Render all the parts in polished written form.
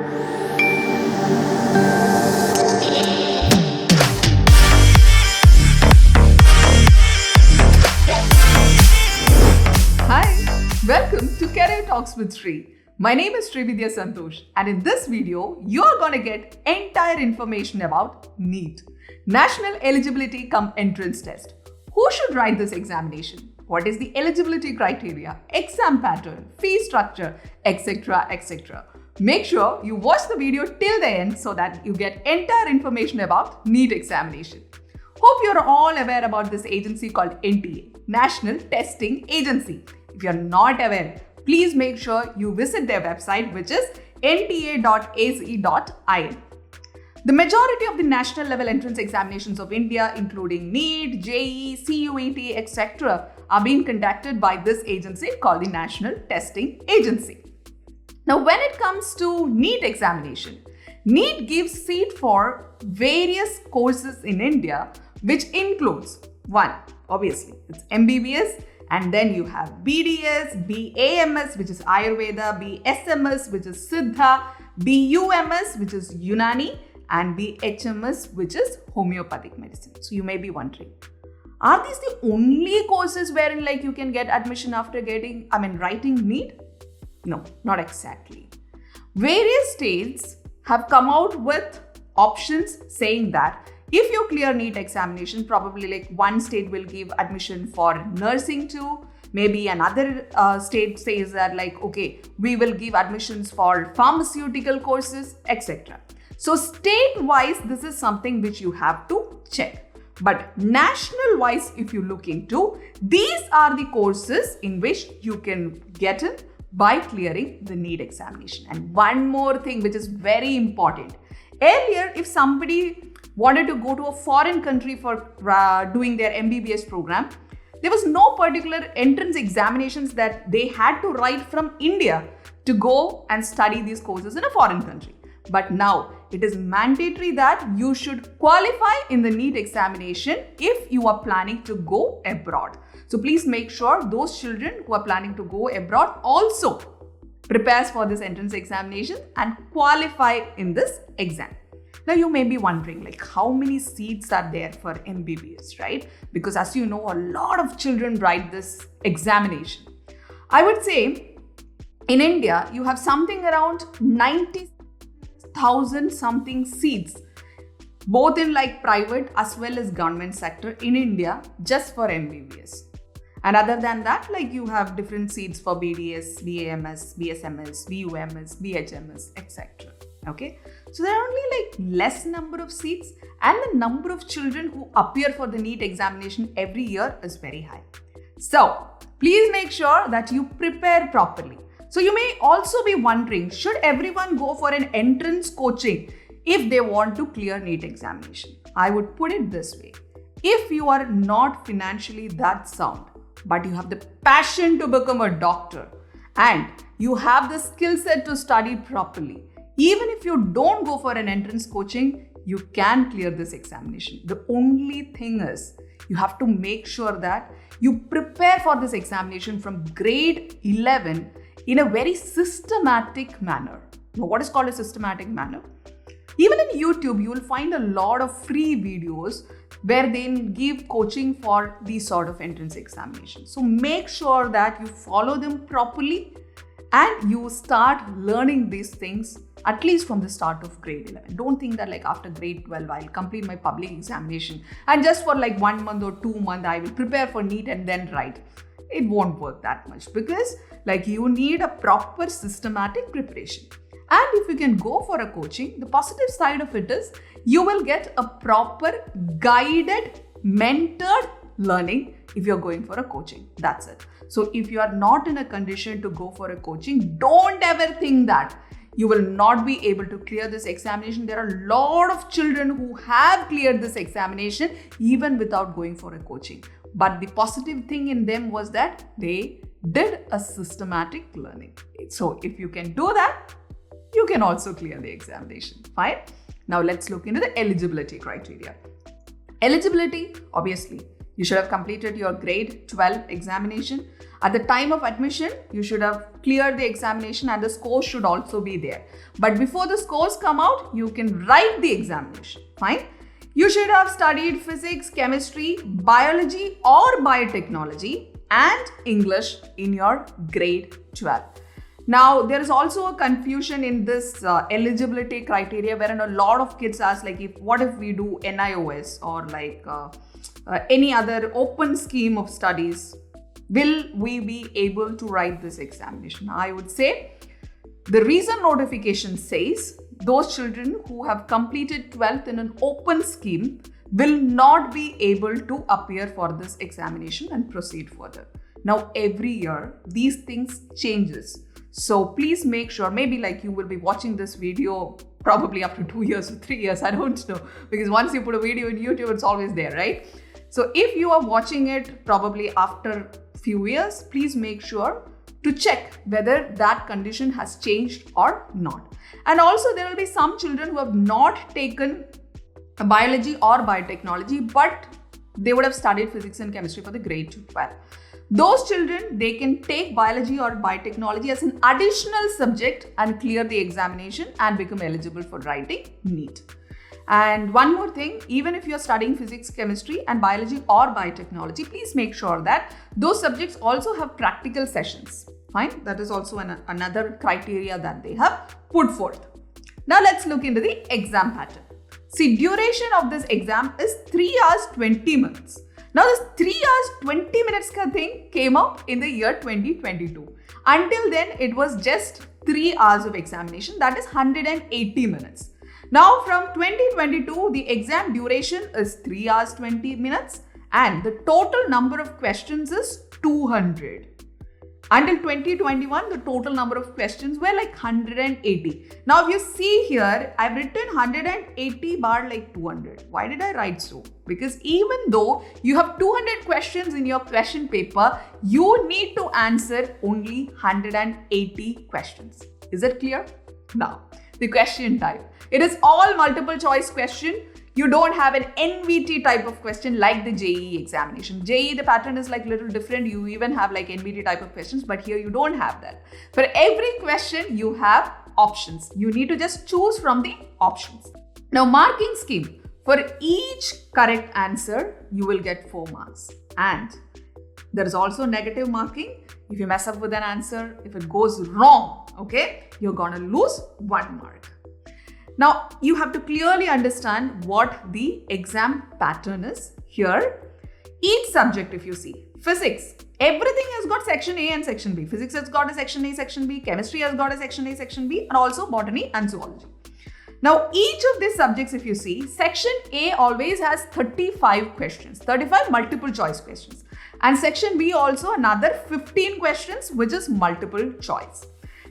Welcome to Career Talks with Sri. My name is Sreevidhya Santhosh, and in this video, you're going to get entire information about NEET, National Eligibility Entrance Test. Who should write this examination? What is the eligibility criteria, exam pattern, fee structure, etc., etc. Make sure you watch the video till the end so that you get entire information about NEET examination. Hope you're all aware about this agency called NTA, National Testing Agency. If you're not aware, please make sure you visit their website, which is nta.ac.in. The majority of the national level entrance examinations of India, including NEET, JEE, CUET, etc., are being conducted by this agency called the National Testing Agency. Now, when it comes to NEET examination, NEET gives seat for various courses in India, which includes one, obviously, it's MBBS, and then you have BDS, BAMS, which is Ayurveda, BSMS, which is Siddha, BUMS, which is Unani, and BHMS, which is homeopathic medicine. So you may be wondering, are these the only courses wherein you can get admission after writing NEET? No, not exactly. Various states have come out with options saying that if you clear NEET examination, probably one state will give admission for nursing too. Maybe another state says that okay, we will give admissions for pharmaceutical courses, etc. So state-wise, this is something which you have to check. But national-wise, if you look into, these are the courses in which you can get in by clearing the NEET examination. And one more thing which is very important. Earlier, if somebody wanted to go to a foreign country for doing their MBBS program, there was no particular entrance examinations that they had to write from India to go and study these courses in a foreign country. But now it is mandatory that you should qualify in the NEET examination if you are planning to go abroad. So please make sure those children who are planning to go abroad also prepares for this entrance examination and qualify in this exam. Now you may be wondering how many seats are there for MBBS, right? Because as you know, a lot of children write this examination. I would say in India, you have something around 90,000 something seats, both in private as well as government sector in India, just for MBBS. And other than that, you have different seats for BDS, BAMS, BSMS, BUMS, BHMS, etc. Okay, so there are only less number of seats, and the number of children who appear for the NEET examination every year is very high. So please make sure that you prepare properly. So you may also be wondering, should everyone go for an entrance coaching if they want to clear NEET examination? I would put it this way. If you are not financially that sound, but you have the passion to become a doctor and you have the skill set to study properly, even if you don't go for an entrance coaching, you can clear this examination. The only thing is, you have to make sure that you prepare for this examination from grade 11 in a very systematic manner. Now, what is called a systematic manner? Even in YouTube, you will find a lot of free videos where they give coaching for these sort of entrance examinations. So make sure that you follow them properly and you start learning these things at least from the start of grade 11. Don't think that after grade 12, I'll complete my public examination and just for 1 month or 2 months, I will prepare for NEET and then write. It won't work that much because you need a proper systematic preparation. And if you can go for a coaching, the positive side of it is you will get a proper guided, mentored learning if you're going for a coaching. That's it. So if you are not in a condition to go for a coaching, don't ever think that you will not be able to clear this examination. There are a lot of children who have cleared this examination even without going for a coaching. But the positive thing in them was that they did a systematic learning. So if you can do that, you can also clear the examination. Fine. Now let's look into the eligibility criteria. Eligibility, obviously, You should have completed your grade 12 examination. At the time of admission, you should have cleared the examination and the scores should also be there. But before the scores come out, you can write the examination. Fine. You should have studied physics, chemistry, biology or biotechnology and English in your grade 12. Now, there is also a confusion in this eligibility criteria wherein a lot of kids ask what if we do NIOS or any other open scheme of studies, will we be able to write this examination? I would say the recent notification says those children who have completed 12th in an open scheme will not be able to appear for this examination and proceed further. Now, every year, these things changes. So please make sure, maybe you will be watching this video probably after 2 years or 3 years, I don't know. Because once you put a video in YouTube, it's always there, right? So if you are watching it probably after few years, please make sure to check whether that condition has changed or not. And also there will be some children who have not taken biology or biotechnology, but they would have studied physics and chemistry for the grade 12. Those children, they can take biology or biotechnology as an additional subject and clear the examination and become eligible for writing NEET. And one more thing, even if you're studying physics, chemistry and biology or biotechnology, please make sure that those subjects also have practical sessions. Fine, that is also another criteria that they have put forth. Now let's look into the exam pattern. See, duration of this exam is 3 hours 20 minutes. Now this 3 hours 20 minutes thing came up in the year 2022. Until then, it was just 3 hours of examination, that is 180 minutes. Now from 2022, the exam duration is 3 hours 20 minutes and the total number of questions is 200. Until 2021, the total number of questions were 180. Now, if you see here, I've written 180 bar 200. Why did I write so? Because even though you have 200 questions in your question paper, you need to answer only 180 questions. Is it clear? Now, the question type. It is all multiple choice question. You don't have an NVT type of question like the JEE examination. JEE, the pattern is little different. You even have NVT type of questions, but here you don't have that. For every question, you have options. You need to just choose from the options. Now, marking scheme. For each correct answer, you will get 4 marks. And there is also negative marking. If you mess up with an answer, if it goes wrong, okay, you're gonna lose 1 mark. Now, you have to clearly understand what the exam pattern is here. Each subject, if you see, physics, everything has got section A and section B. Physics has got a section A, section B. Chemistry has got a section A, section B, and also botany and zoology. Now, each of these subjects, if you see, section A always has 35 questions, 35 multiple choice questions. And section B also another 15 questions, which is multiple choice.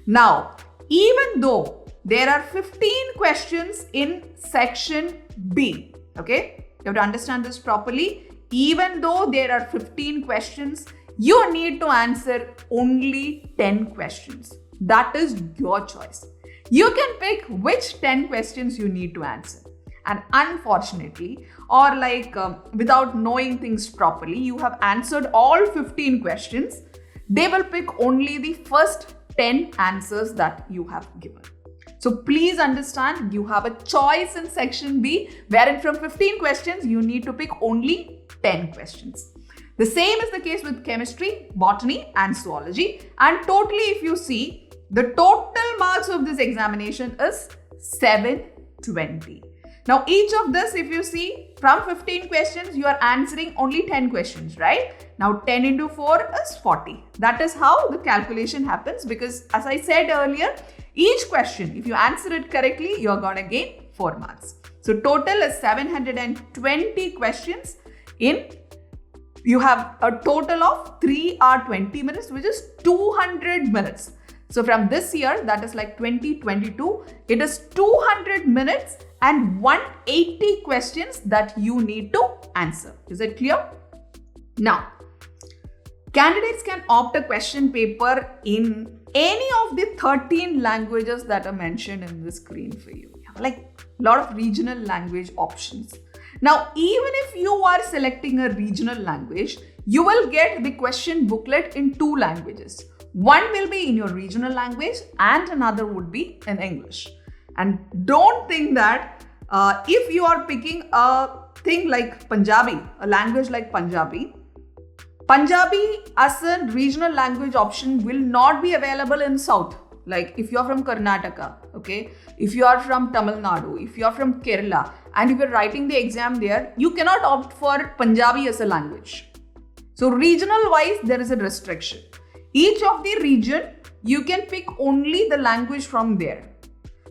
Now, even though there are 15 questions in section B, okay? You have to understand this properly. Even though there are 15 questions, you need to answer only 10 questions. That is your choice. You can pick which 10 questions you need to answer. And unfortunately, or without knowing things properly, you have answered all 15 questions. They will pick only the first 10 answers that you have given. So please understand, you have a choice in section B, wherein from 15 questions, you need to pick only 10 questions. The same is the case with chemistry, botany and zoology. And totally, if you see, the total marks of this examination is 720. Now, each of this, if you see, from 15 questions, you are answering only 10 questions, right? Now, 10 into 4 is 40. That is how the calculation happens because, as I said earlier, each question, if you answer it correctly, you're going to gain 4 marks. So, total is 720 questions you have a total of 3 hours 20 minutes, which is 200 minutes. So, from this year, that is 2022, it is 200 minutes and 180 questions that you need to answer. Is it clear? Now, candidates can opt a question paper in any of the 13 languages that are mentioned in the screen for you. You have a lot of regional language options. Now, even if you are selecting a regional language, you will get the question booklet in 2 languages. One will be in your regional language and another would be in English. And don't think that if you are picking a thing like Punjabi, a language like Punjabi as a regional language option will not be available in South. Like if you are from Karnataka, okay, if you are from Tamil Nadu, if you are from Kerala, and if you're writing the exam there, you cannot opt for Punjabi as a language. So regional wise, there is a restriction. Each of the region, you can pick only the language from there.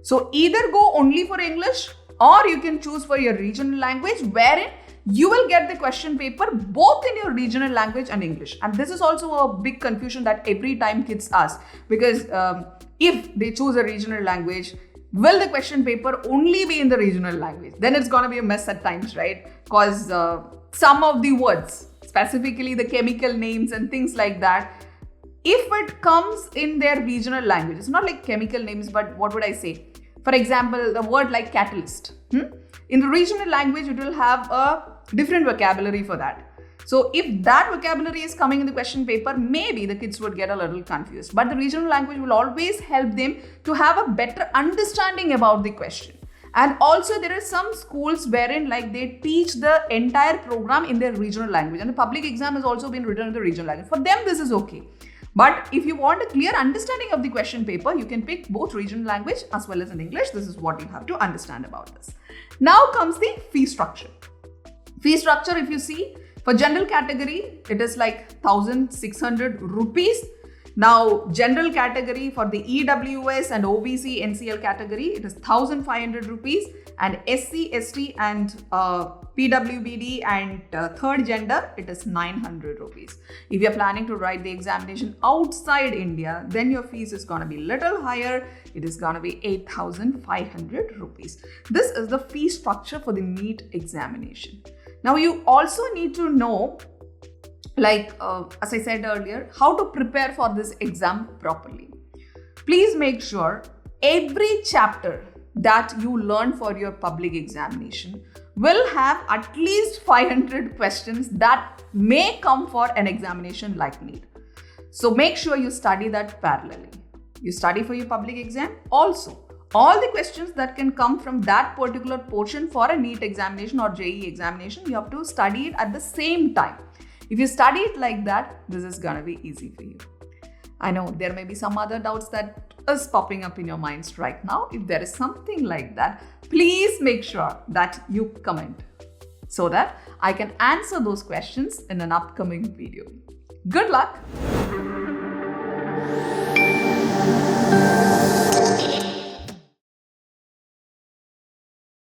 So either go only for English or you can choose for your regional language, wherein you will get the question paper both in your regional language and English. And this is also a big confusion that every time kids ask, because if they choose a regional language, will the question paper only be in the regional language? Then it's going to be a mess at times, right? Because some of the words, specifically the chemical names and things like that, if it comes in their regional language, it's not like chemical names, but what would I say? For example, the word like catalyst. In the regional language, it will have a different vocabulary for that. So if that vocabulary is coming in the question paper, maybe the kids would get a little confused. But the regional language will always help them to have a better understanding about the question. And also there are some schools wherein like they teach the entire program in their regional language, and the public exam has also been written in the regional language. For them, this is okay. But if you want a clear understanding of the question paper, you can pick both regional language as well as in English. This is what you have to understand about this. Now comes the fee structure. Fee structure, if you see, for general category, it is like 1,600 rupees. Now, general category for the EWS and OBC NCL category, it is 1,500 rupees, and SC, ST and PWBD and third gender, it is 900 rupees. If you're planning to write the examination outside India, then your fees is going to be little higher. It is going to be 8,500 rupees. This is the fee structure for the NEET examination. Now, you also need to know, like as I said earlier, how to prepare for this exam properly. Please make sure every chapter that you learn for your public examination will have at least 500 questions that may come for an examination like NEET. So make sure you study that parallelly. You study for your public exam. Also, all the questions that can come from that particular portion for a NEET examination or JEE examination, you have to study it at the same time. If you study it like that, this is going to be easy for you. I know there may be some other doubts that is popping up in your minds right now. If there is something like that, please make sure that you comment so that I can answer those questions in an upcoming video. Good luck!